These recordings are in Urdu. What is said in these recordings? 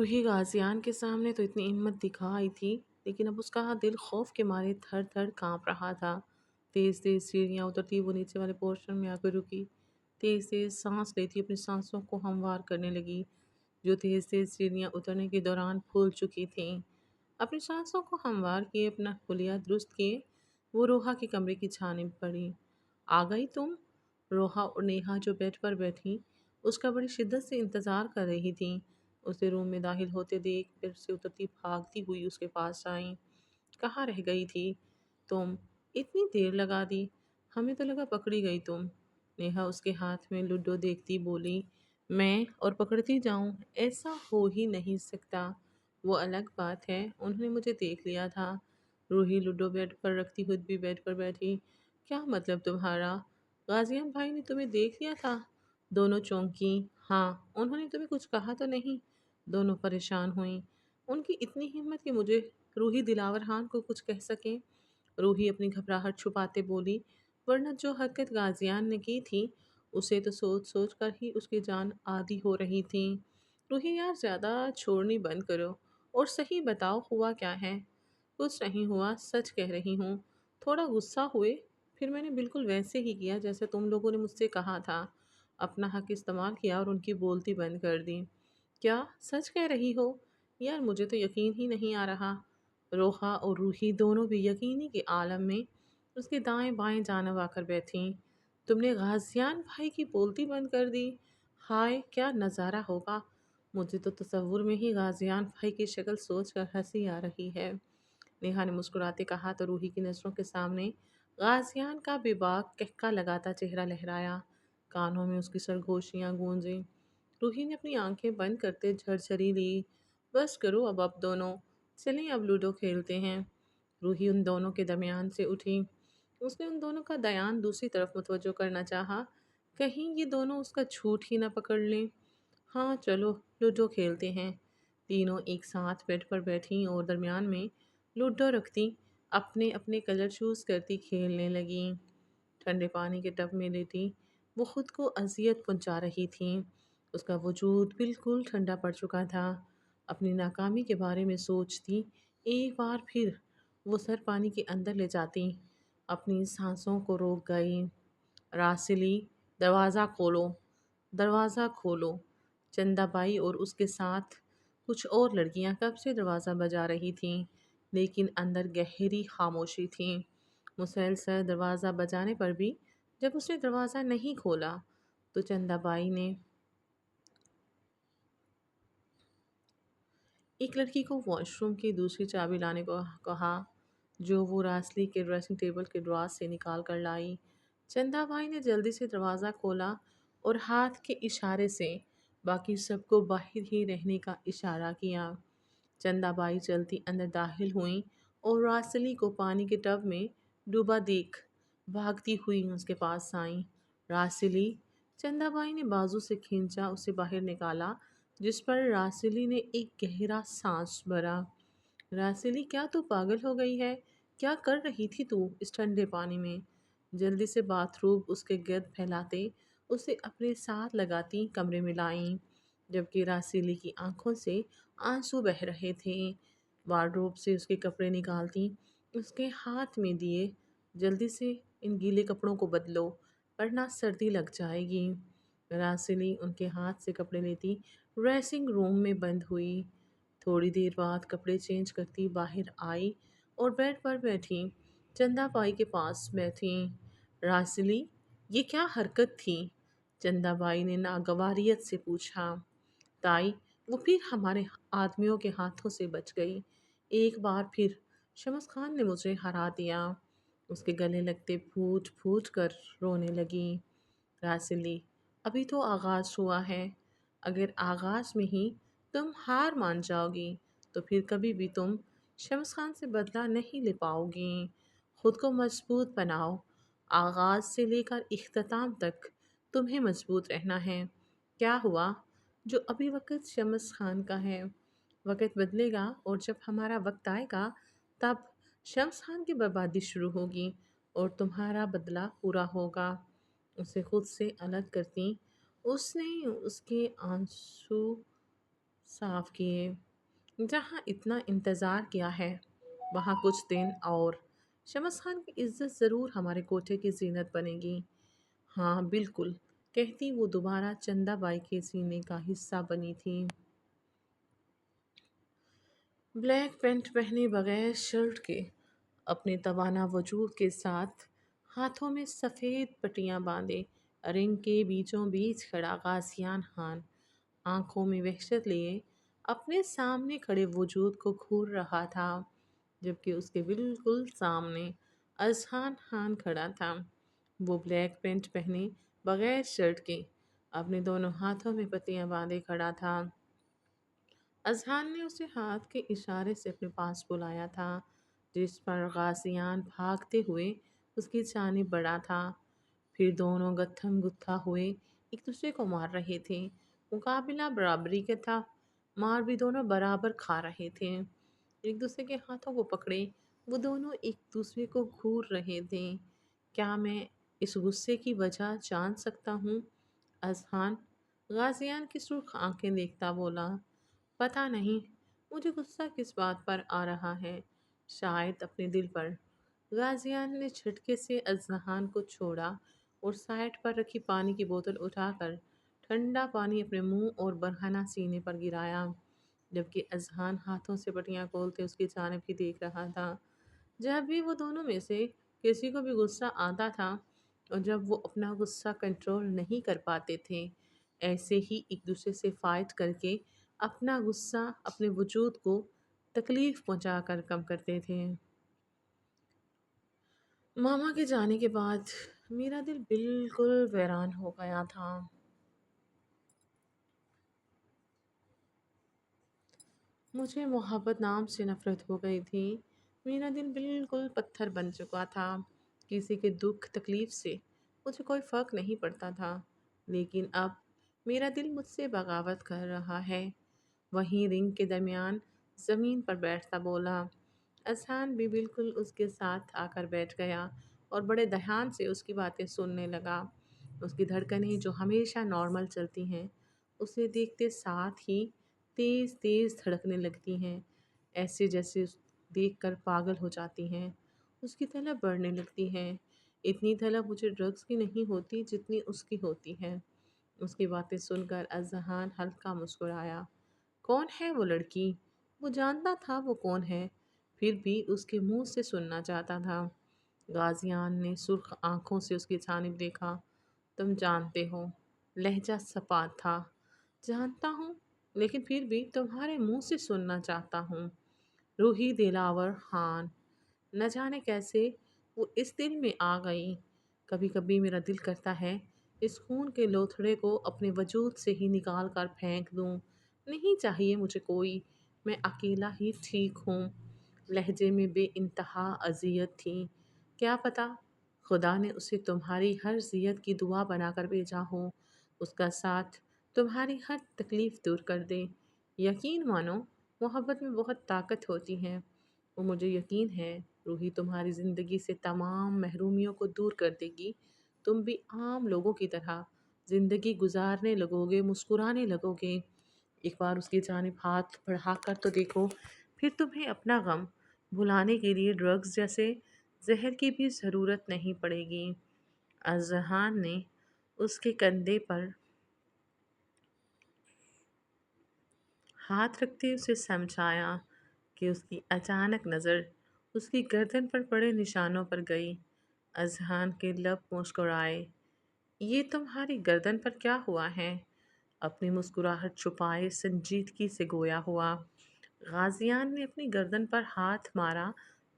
روحی غازیان کے سامنے تو اتنی ہمت دکھا آئی تھی، لیکن اب اس کا دل خوف کے مارے تھر تھر کانپ رہا تھا۔ تیز تیز سیڑھیاں اترتی وہ نیچے والے پورشن میں آ کر رکی۔ تیز تیز سانس لیتی اپنی سانسوں کو ہموار کرنے لگی، جو تیز تیز سیڑھیاں اترنے کے دوران پھول چکی تھیں۔ اپنی سانسوں کو ہموار کیے، اپنا حلیہ درست کیے، وہ روحا کے کمرے کی جانب بڑھی۔ آ گئی تم؟ روحا اور نیہا جو بیڈ پر بیٹھی اس کا بڑی شدت سے انتظار کر رہی تھیں، اسے روم میں داخل ہوتے دیکھ بیڈ سے اترتی بھاگتی ہوئی اس کے پاس آئیں۔ کہاں رہ گئی تھی تم؟ اتنی دیر لگا دی، ہمیں تو لگا پکڑی گئی تم۔ نیہا اس کے ہاتھ میں لوڈو دیکھتی بولی، میں اور پکڑتی جاؤں؟ ایسا ہو ہی نہیں سکتا۔ وہ الگ بات ہے، انہوں نے مجھے دیکھ لیا تھا۔ روحی لوڈو بیڈ پر رکھتی خود بھی بیڈ پر بیٹھی۔ کیا مطلب تمہارا؟ غازیان بھائی نے تمہیں دیکھ لیا تھا؟ دونوں چونکیں۔ ہاں، انہوں نے تمہیں کچھ کہا تو نہیں؟ دونوں پریشان ہوئیں۔ ان کی اتنی ہمت کہ مجھے روحی دلاور خان کو کچھ کہہ سکیں؟ روحی اپنی گھبراہٹ چھپاتے بولی، ورنہ جو حرکت غازیان نے کی تھی اسے تو سوچ سوچ کر ہی اس کی جان آدھی ہو رہی تھی۔ روحی یار زیادہ چھوڑنی بند کرو اور صحیح بتاؤ ہوا کیا ہے؟ کچھ نہیں ہوا، سچ کہہ رہی ہوں۔ تھوڑا غصہ ہوئے، پھر میں نے بالکل ویسے ہی کیا جیسے تم لوگوں نے مجھ سے کہا تھا۔ اپنا حق استعمال کیا اور ان کی بولتی بند کر دی۔ کیا سچ کہہ رہی ہو؟ یار مجھے تو یقین ہی نہیں آ رہا۔ روحا اور روحی دونوں بھی یقینی کے عالم میں اس کے دائیں بائیں جانب آ کر بیٹھیں۔ تم نے غازیان بھائی کی بولتی بند کر دی؟ ہائے کیا نظارہ ہوگا! مجھے تو تصور میں ہی غازیان بھائی کی شکل سوچ کر ہنسی آ رہی ہے۔ نیہا نے مسکراتے کہا تو روحی کی نظروں کے سامنے غازیان کا بے باک قہقہ لگاتا چہرہ لہرایا، کانوں میں اس کی سرگوشیاں گونجیں۔ روحی نے اپنی آنکھیں بند کرتے جھرجھری لی، بس کرو اب دونوں، چلیں اب لوڈو کھیلتے ہیں۔ روحی ان دونوں کے درمیان سے اٹھی۔ اس نے ان دونوں کا دھیان دوسری طرف متوجہ کرنا چاہا، کہیں یہ دونوں اس کا جھوٹ ہی نہ پکڑ لیں۔ ہاں چلو لوڈو کھیلتے ہیں۔ تینوں ایک ساتھ بیڈ پر بیٹھیں اور درمیان میں لوڈو رکھتی اپنے اپنے کلر چوز کرتی کھیلنے لگیں۔ ٹھنڈے پانی کے ٹب میں لیٹی وہ خود کو اذیت پہنچا رہی تھیں۔ اس کا وجود بالکل ٹھنڈا پڑ چکا تھا۔ اپنی ناکامی کے بارے میں سوچتی ایک بار پھر وہ سر پانی کے اندر لے جاتی، اپنی سانسوں کو روک گئی۔ راسلی، دروازہ کھولو، دروازہ کھولو۔ چندا بائی اور اس کے ساتھ کچھ اور لڑکیاں کب سے دروازہ بجا رہی تھیں، لیکن اندر گہری خاموشی تھی۔ مسلسل دروازہ بجانے پر بھی جب اس نے دروازہ نہیں کھولا تو چندا بائی نے ایک لڑکی کو واش روم کی دوسری چابی لانے کو کہا، جو وہ راسلی کے ڈریسنگ ٹیبل کے دراز سے نکال کر لائی۔ چندا بھائی نے جلدی سے دروازہ کھولا اور ہاتھ کے اشارے سے باقی سب کو باہر ہی رہنے کا اشارہ کیا۔ چندا بائی چلتی اندر داخل ہوئیں اور راسلی کو پانی کے ٹب میں ڈوبا دیکھ بھاگتی ہوئی اس کے پاس آئیں۔ راسلی! چندا بائی نے بازو سے کھینچا، اسے باہر نکالا، جس پر راسلی نے ایک گہرا سانس بھرا۔ راسلی کیا تو پاگل ہو گئی ہے؟ کیا کر رہی تھی تو اس ٹھنڈے پانی میں؟ جلدی سے باتھ روب اس کے گرد پھیلاتے اسے اپنے ساتھ لگاتی کمرے میں لائیں، جبکہ راسلی کی آنکھوں سے آنسو بہہ رہے تھے۔ وارڈروب سے اس کے کپڑے نکالتی اس کے ہاتھ میں دیے، جلدی سے ان گیلے کپڑوں کو بدلو ورنہ سردی لگ جائے گی۔ راسلی ان کے ہاتھ سے کپڑے لیتی ڈریسنگ روم میں بند ہوئی۔ تھوڑی دیر بعد کپڑے چینج کرتی باہر آئی اور بیڈ پر بیٹھی چندا بائی کے پاس بیٹھی۔ راسلی، یہ کیا حرکت تھی؟ چندا بائی نے ناگواریت سے پوچھا۔ تائی، وہ پھر ہمارے آدمیوں کے ہاتھوں سے بچ گئی۔ ایک بار پھر شمس خان نے مجھے ہرا دیا۔ اس کے گلے لگتے پھوٹ پھوٹ کر رونے لگی۔ راسلی، ابھی تو آغاز ہوا ہے۔ اگر آغاز میں ہی تم ہار مان جاؤ گی تو پھر کبھی بھی تم شمس خان سے بدلہ نہیں لے پاؤ گی۔ خود کو مضبوط بناؤ، آغاز سے لے کر اختتام تک تمہیں مضبوط رہنا ہے۔ کیا ہوا؟ جو ابھی وقت شمس خان کا ہے، وقت بدلے گا اور جب ہمارا وقت آئے گا تب شمس خان کی بربادی شروع ہوگی اور تمہارا بدلہ پورا ہوگا۔ اسے خود سے الگ کرتی اس نے اس کے آنسو صاف کیے۔ جہاں اتنا انتظار کیا ہے وہاں کچھ دن اور شمس خان کی عزت ضرور ہمارے کوٹھے کی زینت بنے گی۔ ہاں بالکل، کہتی وہ دوبارہ چندہ بائی کے سینے کا حصہ بنی تھی۔ بلیک پینٹ پہنے بغیر شرٹ کے اپنے توانا وجود کے ساتھ ہاتھوں میں سفید پٹیاں باندھے رنگ کے بیچوں بیچ کھڑا غازیان خان آنکھوں میں وحشت لیے اپنے سامنے کھڑے وجود کو گھور رہا تھا، جبکہ اس کے بالکل سامنے اذہان خان کھڑا تھا۔ وہ بلیک پینٹ پہنے بغیر شرٹ کے اپنے دونوں ہاتھوں میں پتیاں باندھے کھڑا تھا۔ اذہان نے اسے ہاتھ کے اشارے سے اپنے پاس بلایا تھا، جس پر غازیان بھاگتے ہوئے اس کی جانب بڑھا تھا۔ پھر دونوں گتھم گتھا ہوئے ایک دوسرے کو مار رہے تھے۔ مقابلہ برابری کا تھا، مار بھی دونوں برابر کھا رہے تھے۔ ایک دوسرے کے ہاتھوں کو پکڑے وہ دونوں ایک دوسرے کو گھور رہے تھے۔ کیا میں اس غصے کی وجہ جان سکتا ہوں؟ اذہان غازیان کی سرخ آنکھیں دیکھتا بولا۔ پتہ نہیں مجھے غصہ کس بات پر آ رہا ہے، شاید اپنے دل پر۔ غازیان نے جھٹکے سے اذہان کو چھوڑا اور سائڈ پر رکھی پانی کی بوتل اٹھا کر ٹھنڈا پانی اپنے منہ اور برہنہ سینے پر گرایا، جبکہ اذہان ہاتھوں سے پٹیاں کھولتے اس کی جانب ہی دیکھ رہا تھا۔ جب بھی وہ دونوں میں سے کسی کو بھی غصہ آتا تھا اور جب وہ اپنا غصہ کنٹرول نہیں کر پاتے تھے، ایسے ہی ایک دوسرے سے فائٹ کر کے اپنا غصہ اپنے وجود کو تکلیف پہنچا کر کم کرتے تھے۔ ماما کے جانے کے بعد میرا دل بالکل ویران ہو گیا تھا۔ مجھے محبت نام سے نفرت ہو گئی تھی۔ میرا دل بالکل پتھر بن چکا تھا۔ کسی کے دکھ تکلیف سے مجھے کوئی فرق نہیں پڑتا تھا، لیکن اب میرا دل مجھ سے بغاوت کر رہا ہے۔ وہیں رنگ کے درمیان زمین پر بیٹھتا بولا۔ اذہان بھی بالکل اس کے ساتھ آ کر بیٹھ گیا اور بڑے دھیان سے اس کی باتیں سننے لگا۔ اس کی دھڑکنیں جو ہمیشہ نارمل چلتی ہیں، اسے دیکھتے ساتھ ہی تیز تیز دھڑکنے لگتی ہیں، ایسے جیسے دیکھ کر پاگل ہو جاتی ہیں۔ اس کی طلب بڑھنے لگتی ہے۔ اتنی طلب مجھے ڈرگز کی نہیں ہوتی جتنی اس کی ہوتی ہے۔ اس کی باتیں سن کر اذہان ہلکا مسکرایا۔ کون ہے وہ لڑکی؟ وہ جانتا تھا وہ کون ہے، پھر بھی اس کے منہ سے سننا چاہتا تھا۔ غازیان نے سرخ آنکھوں سے اس کی جانب دیکھا۔ تم جانتے ہو، لہجہ سپاٹ تھا۔ جانتا ہوں، لیکن پھر بھی تمہارے منہ سے سننا چاہتا ہوں۔ روحی دلاور خان، نہ جانے کیسے وہ اس دل میں آ گئی۔ کبھی کبھی میرا دل کرتا ہے اس خون کے لوتھڑے کو اپنے وجود سے ہی نکال کر پھینک دوں۔ نہیں چاہیے مجھے کوئی، میں اکیلا ہی ٹھیک ہوں۔ لہجے میں بے انتہا اذیت تھی۔ کیا پتہ خدا نے اسے تمہاری ہر ذیت کی دعا بنا کر بھیجا ہو، اس کا ساتھ تمہاری ہر تکلیف دور کر دے۔ یقین مانو، محبت میں بہت طاقت ہوتی ہے۔ وہ مجھے یقین ہے روحی تمہاری زندگی سے تمام محرومیوں کو دور کر دے گی۔ تم بھی عام لوگوں کی طرح زندگی گزارنے لگو گے، مسکرانے لگو گے۔ ایک بار اس کی جانب ہاتھ بڑھا کر تو دیکھو، پھر تمہیں اپنا غم بھلانے کے لیے ڈرگز جیسے زہر کی بھی ضرورت نہیں پڑے گی۔ اذہان نے اس کے کندھے پر ہاتھ رکھتے اسے سمجھایا کہ اس کی اچانک نظر اس کی گردن پر پڑے نشانوں پر گئی۔ اذہان کے لب مسکرائے۔ یہ تمہاری گردن پر کیا ہوا ہے؟ اپنی مسکراہٹ چھپائے سنجیدگی سے گویا ہوا۔ غازیان نے اپنی گردن پر ہاتھ مارا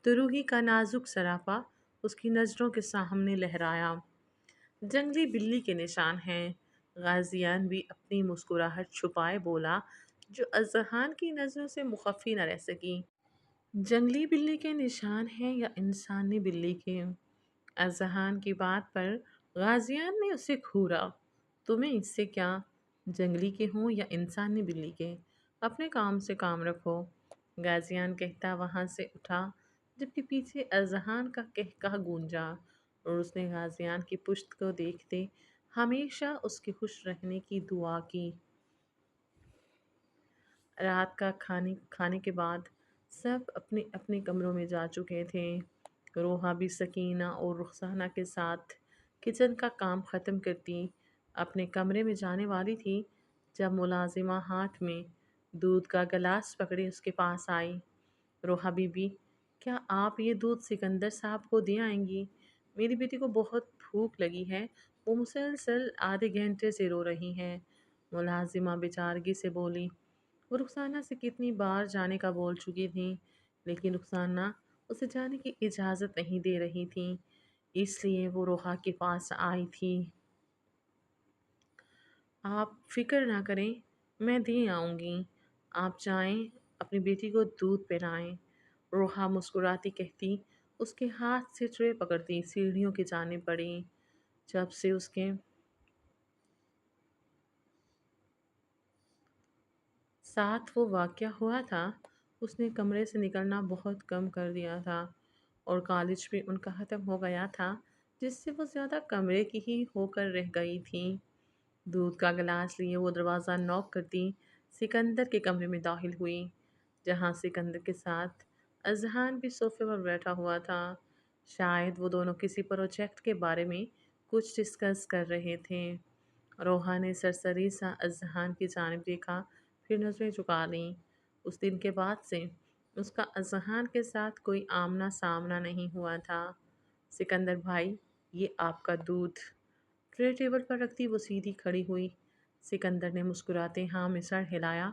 تو روحی کا نازک سراپا اس کی نظروں کے سامنے لہرایا۔ جنگلی بلی کے نشان ہیں۔ غازیان بھی اپنی مسکراہٹ چھپائے بولا، جو اذہان کی نظروں سے مخفی نہ رہ سکی۔ جنگلی بلی کے نشان ہیں یا انسانی بلی کے؟ اذہان کی بات پر غازیان نے اسے گھورا۔ تمہیں اس سے کیا؟ جنگلی کے ہوں یا انسانی بلی کے؟ اپنے کام سے کام رکھو۔ غازیان کہتا وہاں سے اٹھا، جبکہ پیچھے اذہان کا قہقہ گونجا اور اس نے غازیان کی پشت کو دیکھتے ہمیشہ اس کے خوش رہنے کی دعا کی۔ رات کا کھانے کے بعد سب اپنے اپنے کمروں میں جا چکے تھے۔ روحا بھی سکینہ اور رخسانہ کے ساتھ کچن کا کام ختم کرتی اپنے کمرے میں جانے والی تھی جب ملازمہ ہاتھ میں دودھ کا گلاس پکڑے اس کے پاس آئی۔ روحا بی بی، کیا آپ یہ دودھ سکندر صاحب کو دے آئیں گی؟ میری بیٹی کو بہت بھوک لگی ہے، وہ مسلسل آدھے گھنٹے سے رو رہی ہے، ملازمہ بیچارگی سے بولی۔ وہ رخسانہ سے کتنی بار جانے کا بول چکی تھی، لیکن رخسانہ اسے جانے کی اجازت نہیں دے رہی تھی، اس لیے وہ روحا کے پاس آئی تھی۔ آپ فکر نہ کریں، میں دے آؤں گی، آپ جائیں اپنی بیٹی کو دودھ پلائیں۔ روحا مسکراتی کہتی اس کے ہاتھ سے ٹرے پکڑتی سیڑھیوں کی جانب بڑھی۔ جب سے اس کے ساتھ وہ واقعہ ہوا تھا، اس نے کمرے سے نکلنا بہت کم کر دیا تھا، اور کالج بھی ان کا ختم ہو گیا تھا، جس سے وہ زیادہ کمرے کی ہی ہو کر رہ گئی تھی۔ دودھ کا گلاس لیے وہ دروازہ نوک کرتی سکندر کے کمرے میں داخل ہوئی، جہاں سکندر کے ساتھ اذہان بھی صوفے پر بیٹھا ہوا تھا۔ شاید وہ دونوں کسی پروجیکٹ کے بارے میں کچھ ڈسکس کر رہے تھے۔ روحا نے سرسری سا اذہان کی جانب دیکھا، پھر نظریں چکا لیں۔ اس دن کے بعد سے اس کا اذہان کے ساتھ کوئی آمنا سامنا نہیں ہوا تھا۔ سکندر بھائی، یہ آپ کا دودھ۔ ٹرے ٹیبل پر رکھتی وہ سیدھی کھڑی ہوئی۔ سکندر نے مسکراتے ہاں میں سر ہلایا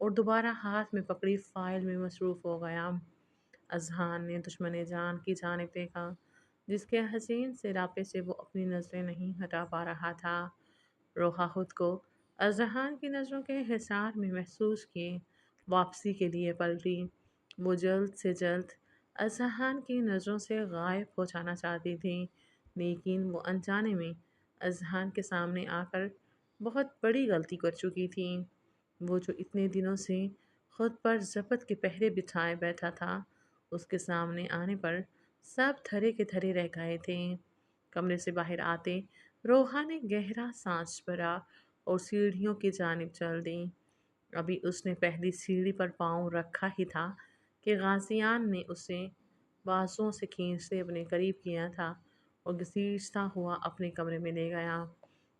اور دوبارہ ہاتھ میں پکڑی فائل میں مصروف ہو گیا۔ اذہان نے دشمن جان کی جانب دیکھا، جس کے حسین سراپے سے وہ اپنی نظریں نہیں ہٹا پا رہا تھا۔ روحا خود کو اذہان کی نظروں کے حصار میں محسوس کیے واپسی کے لیے پلٹی۔ وہ جلد سے جلد اذہان کی نظروں سے غائب ہو جانا چاہتی تھی، لیکن وہ انجانے میں اذہان کے سامنے آ کر بہت بڑی غلطی کر چکی تھی۔ وہ جو اتنے دنوں سے خود پر ضبط کے پہرے بٹھائے بیٹھا تھا، اس کے سامنے آنے پر سب تھرے کے تھرے رہ گئے تھے۔ کمرے سے باہر آتے روحا نے گہرا سانس بھرا اور سیڑھیوں کی جانب چل دی۔ ابھی اس نے پہلی سیڑھی پر پاؤں رکھا ہی تھا کہ غازیان نے اسے بازوؤں سے کھینچتے اپنے قریب کیا تھا اور گھسیٹتا ہوا اپنے کمرے میں لے گیا۔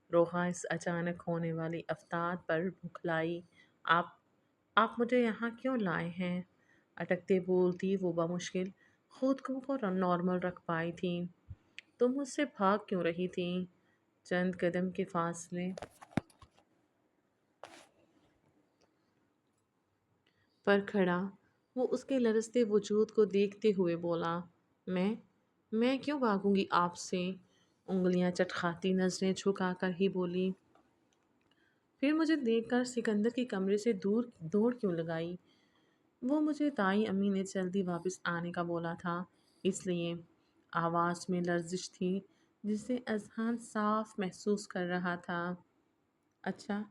روحا اس اچانک ہونے والی افتاد پر بکھلائی۔ آپ آپ مجھے یہاں کیوں لائے ہیں؟ اٹکتے بولتی وہ بمشکل خود کو نارمل رکھ پائی تھی۔ تم مجھ سے بھاگ کیوں رہی تھی؟ چند قدم کے فاصلے پر کھڑا وہ اس کے لرزتے وجود کو دیکھتے ہوئے بولا، میں میں کیوں بھاگوں گی آپ سے؟ انگلیاں چٹکھاتی نظریں جھکا کر ہی بولی، پھر مجھے دیکھ کر سکندر کے کمرے سے دور دوڑ کیوں لگائی؟ وہ مجھے تائی امی نے جلدی واپس آنے کا بولا تھا، اس لیے۔ آواز میں لرزش تھی جسے اذہان صاف محسوس کر رہا تھا۔ اچھا،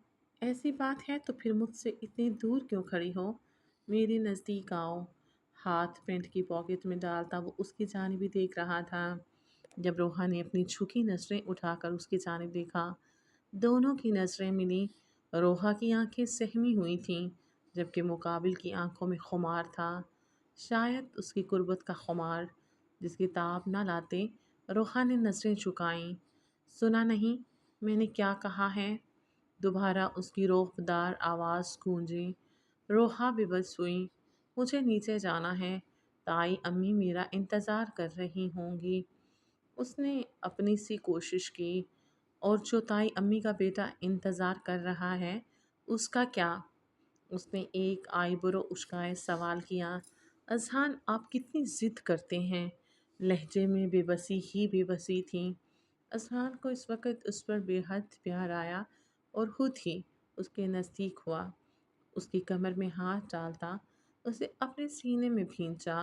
ایسی بات ہے تو پھر مجھ سے اتنی دور کیوں کھڑی ہو؟ میری نزدیک آؤ۔ ہاتھ پینٹ کی پاکٹ میں ڈالتا وہ اس کی جانب بھی دیکھ رہا تھا۔ جب روحا نے اپنی جھکی نظریں اٹھا کر اس کی جانب دیکھا، دونوں کی نظریں ملی۔ روحا کی آنکھیں سہمی ہوئی تھیں، جبکہ مقابل کی آنکھوں میں خمار تھا، شاید اس کی قربت کا خمار، جس کی تاب نہ لاتے روحا نے نظریں جھکائیں۔ سنا نہیں میں نے کیا کہا ہے؟ دوبارہ اس کی روف دار آواز گونجی۔ روحا بے بس ہوئی۔ مجھے نیچے جانا ہے، تائی امی میرا انتظار کر رہی ہوں گی۔ اس نے اپنی سی کوشش کی، اور جو تائی امی کا بیٹا انتظار کر رہا ہے اس کا کیا؟ اس نے ایک آئی برو اچکائے سوال کیا۔ اذہان، آپ کتنی ضد کرتے ہیں؟ لہجے میں بے بسی ہی بے بسی تھی۔ اذہان کو اس وقت اس پر بے حد پیار آیا اور خود ہی اس کے نزدیک ہوا۔ اس کی کمر میں ہاتھ ڈالتا اسے اپنے سینے میں بھینچا۔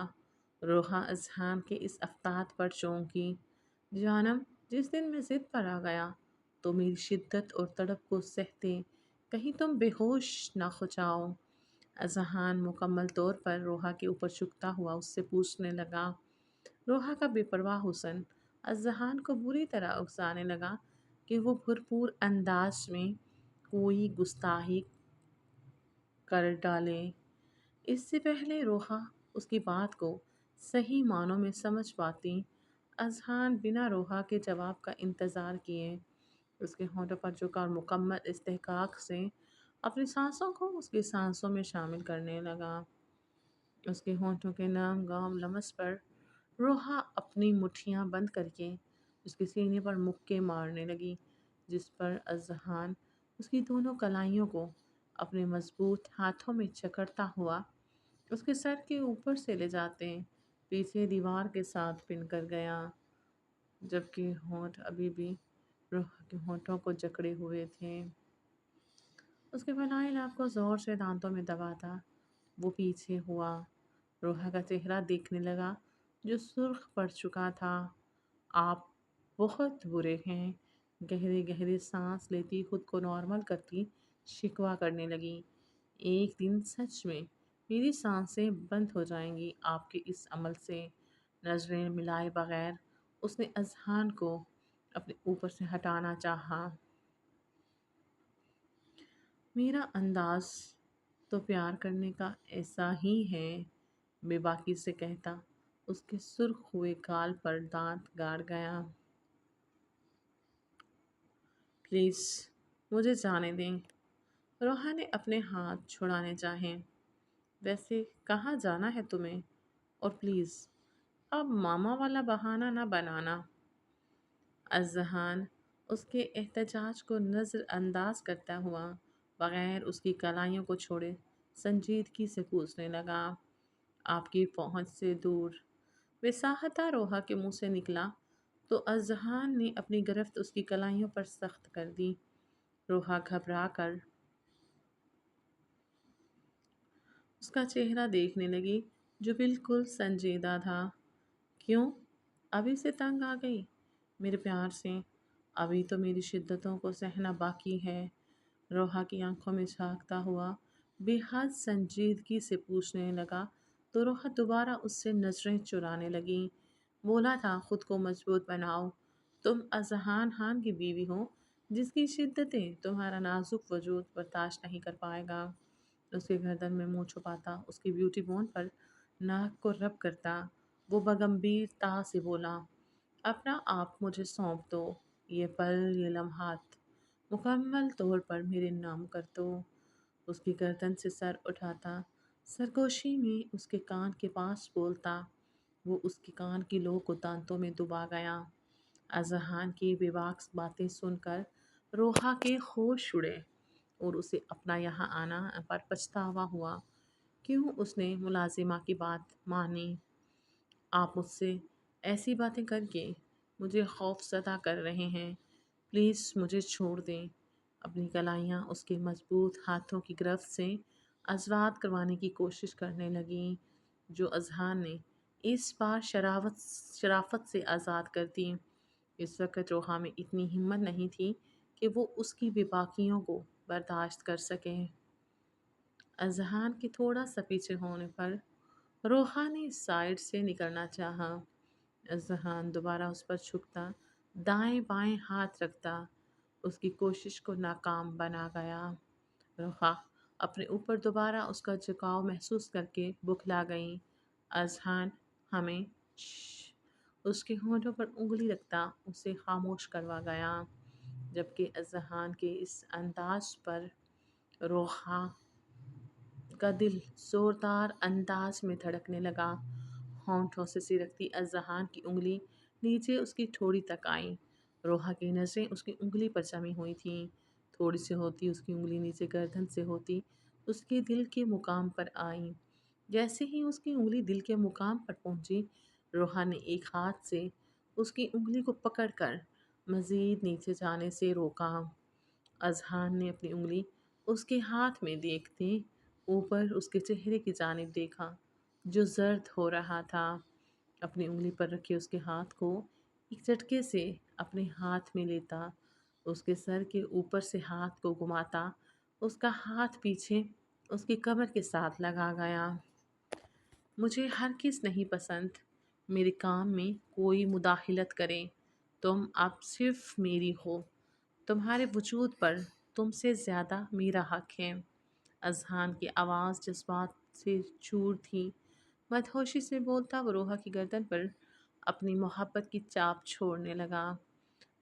روحا اذہان کے اس افتاد پر چونکی۔ جانم، جس دن میں ضد پر آ گیا تو میری شدت اور تڑپ کو سہتے کہیں تم بے ہوش نہ ہو جاؤ۔ اذہان مکمل طور پر روحا کے اوپر جھکتا ہوا اس سے پوچھنے لگا۔ روحا کا بے پرواہ حسن اذہان کو بری طرح اکسانے لگا کہ وہ بھرپور انداز میں کوئی گستاخی کر ڈالے۔ اس سے پہلے روحا اس کی بات کو صحیح معنوں میں سمجھ پاتی، اذہان بنا روحا کے جواب کا انتظار کیے اس کے ہونٹوں پر جھکا اور مکمل استحقاق سے اپنی سانسوں کو اس کی سانسوں میں شامل کرنے لگا۔ اس کے ہونٹوں کے نرم گام لمس پر روحا اپنی مٹھیاں بند کر کے اس کے سینے پر مکے مارنے لگی، جس پر اذہان اس کی دونوں کلائیوں کو اپنے مضبوط ہاتھوں میں جکڑتا ہوا اس کے سر کے اوپر سے لے جاتے پیچھے دیوار کے ساتھ پن کر گیا، جبکہ ہونٹ ابھی بھی روحا کے ہونٹوں کو جکڑے ہوئے تھے۔ اس کے بنائے لب کو زور سے دانتوں میں دباتا وہ پیچھے ہوا، روحا کا چہرہ دیکھنے لگا جو سرخ پڑ چکا تھا۔ آپ بہت برے ہیں، گہرے گہرے سانس لیتی خود کو نارمل کرتی شکوہ کرنے لگی۔ ایک دن سچ میں میری سانسیں بند ہو جائیں گی آپ کے اس عمل سے۔ نظریں ملائے بغیر اس نے اذہان کو اپنے اوپر سے ہٹانا چاہا۔ میرا انداز تو پیار کرنے کا ایسا ہی ہے، بے باکی سے کہتا اس کے سرخ ہوئے گال پر دانت گاڑ گیا۔ پلیز مجھے جانے دیں۔ روحا نے اپنے ہاتھ چھڑانے چاہے۔ ویسے کہاں جانا ہے تمہیں؟ اور پلیز اب ماما والا بہانہ نہ بنانا۔ اذہان اس کے احتجاج کو نظر انداز کرتا ہوا بغیر اس کی کلائیوں کو چھوڑے سنجیدگی سے پوچھنے لگا، آپ کی پہنچ سے دور؟ وساہتہ روحا کے منہ سے نکلا تو اذہان نے اپنی گرفت اس کی کلائیوں پر سخت کر دی۔ روحا گھبرا کر اس کا چہرہ دیکھنے لگی جو بالکل سنجیدہ تھا۔ کیوں؟ ابھی سے تنگ آ گئی میرے پیار سے؟ ابھی تو میری شدتوں کو سہنا باقی ہے۔ روحا کی آنکھوں میں جھانکتا ہوا بے حد سنجیدگی سے پوچھنے لگا تو روحا دوبارہ اس سے نظریں چرانے لگی۔ بولا تھا خود کو مضبوط بناؤ، تم اذہان خان کی بیوی ہو جس کی شدتیں تمہارا نازک وجود برداشت نہیں کر پائے گا۔ اس کے گردن میں منہ چھپاتا اس کی بیوٹی بون پر ناک کو رب کرتا وہ بگمبھیرتا سے بولا، اپنا آپ مجھے سونپ دو، یہ پل یہ لمحات مکمل طور پر میرے نام کر دو۔ اس کی گردن سے سر اٹھاتا سرگوشی میں اس کے کان کے پاس بولتا وہ اس کے کان کی لو کو دانتوں میں دبا گیا۔ اذہان کی بے باک باتیں سن کر روحا کے ہوش اڑے اور اسے اپنا یہاں آنا پر پچھتاوا ہوا۔ کیوں اس نے ملازمہ کی بات مانی؟ آپ مجھ سے ایسی باتیں کر کے مجھے خوف زدہ کر رہے ہیں، پلیز مجھے چھوڑ دیں۔ اپنی کلائیاں اس کے مضبوط ہاتھوں کی گرفت سے آزاد کروانے کی کوشش کرنے لگیں جو اذہان نے اس بار شرافت سے آزاد کر دی۔ اس وقت روحا میں اتنی ہمت نہیں تھی کہ وہ اس کی بے باکیوں کو برداشت کر سکے۔ اذہان کے تھوڑا سا پیچھے ہونے پر روحا نے سائڈ سے نکلنا چاہا۔ اذہان دوبارہ اس پر جھکتا دائیں بائیں ہاتھ رکھتا اس کی کوشش کو ناکام بنا گیا۔ روحا اپنے اوپر دوبارہ اس کا جھکاؤ محسوس کر کے بکھلا گئی۔ اذہان ہمیں شش اس کے ہونٹوں پر انگلی رکھتا اسے خاموش کروا گیا، جبکہ اذہان کے اس انداز پر روحا کا دل زوردار انداز میں دھڑکنے لگا۔ ہونٹوں سے سرکتی اذہان کی انگلی نیچے اس کی ٹھوڑی تک آئی۔ روحا کی نظریں اس کی انگلی پر جمی ہوئی تھیں۔ تھوڑی سی ہوتی اس کی انگلی نیچے گردن سے ہوتی اس کے دل کے مقام پر آئی۔ جیسے ہی اس کی انگلی دل کے مقام پر پہنچی، روحا نے ایک ہاتھ سے اس کی انگلی کو پکڑ کر مزید نیچے جانے سے روکا۔ اذہان نے اپنی انگلی اس کے ہاتھ میں دیکھتے اوپر اس کے چہرے کی جانب دیکھا جو زرد ہو رہا تھا۔ اپنی انگلی پر رکھے اس کے ہاتھ کو ایک جھٹکے سے اپنے ہاتھ میں لیتا اس کے سر کے اوپر سے ہاتھ کو گھماتا اس کا ہاتھ پیچھے اس کی کمر کے ساتھ لگا گیا۔ مجھے ہرگز نہیں پسند میرے کام میں کوئی مداخلت کرے، تم اب صرف میری ہو، تمہارے وجود پر تم سے زیادہ میرا حق ہے۔ اذہان کی آواز جذبات سے چور تھی۔ مدہوشی سے بولتا وہ روحا کی گردن پر اپنی محبت کی چاپ چھوڑنے لگا۔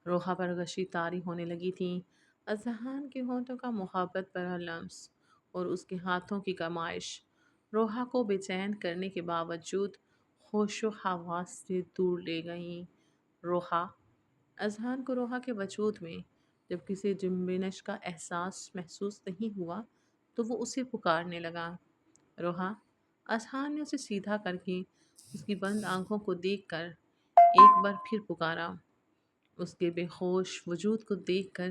روحا پر غشی طاری ہونے لگی تھی۔ اذہان کے ہونٹوں کا محبت بھرا لمس اور اس کے ہاتھوں کی کمائش روحا کو بے چین کرنے کے باوجود ہوش و حواس سے دور لے گئیں۔ روحا اذہان کو روحا کے وجود میں جب کسی جنبش کا احساس محسوس نہیں ہوا تو وہ اسے پکارنے لگا۔ روحا اذہان نے اسے سیدھا کر کے اس کی بند آنکھوں کو دیکھ کر ایک بار پھر پکارا۔ اس کے بے ہوش وجود کو دیکھ کر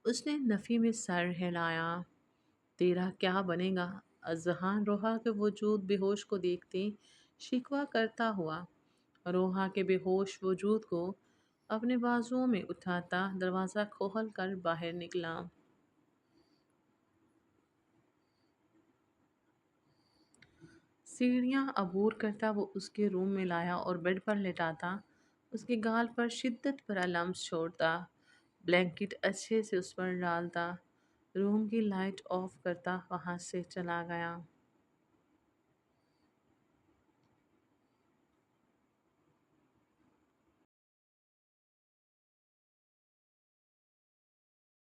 اس نے نفی میں سر ہلایا۔ تیرا کیا بنے گا؟ اذہان روحا کے وجود بے ہوش کو دیکھتے شکوہ کرتا ہوا روحا کے بے ہوش وجود کو اپنے بازوؤں میں اٹھاتا دروازہ کھول کر باہر نکلا۔ سیڑھیاں عبور کرتا وہ اس کے روم میں لایا اور بیڈ پر لٹاتا اس کے گال پر شدت بھرا لمس چھوڑتا، بلینکٹ اچھے سے اس پر ڈالتا، روم کی لائٹ آف کرتا وہاں سے چلا گیا۔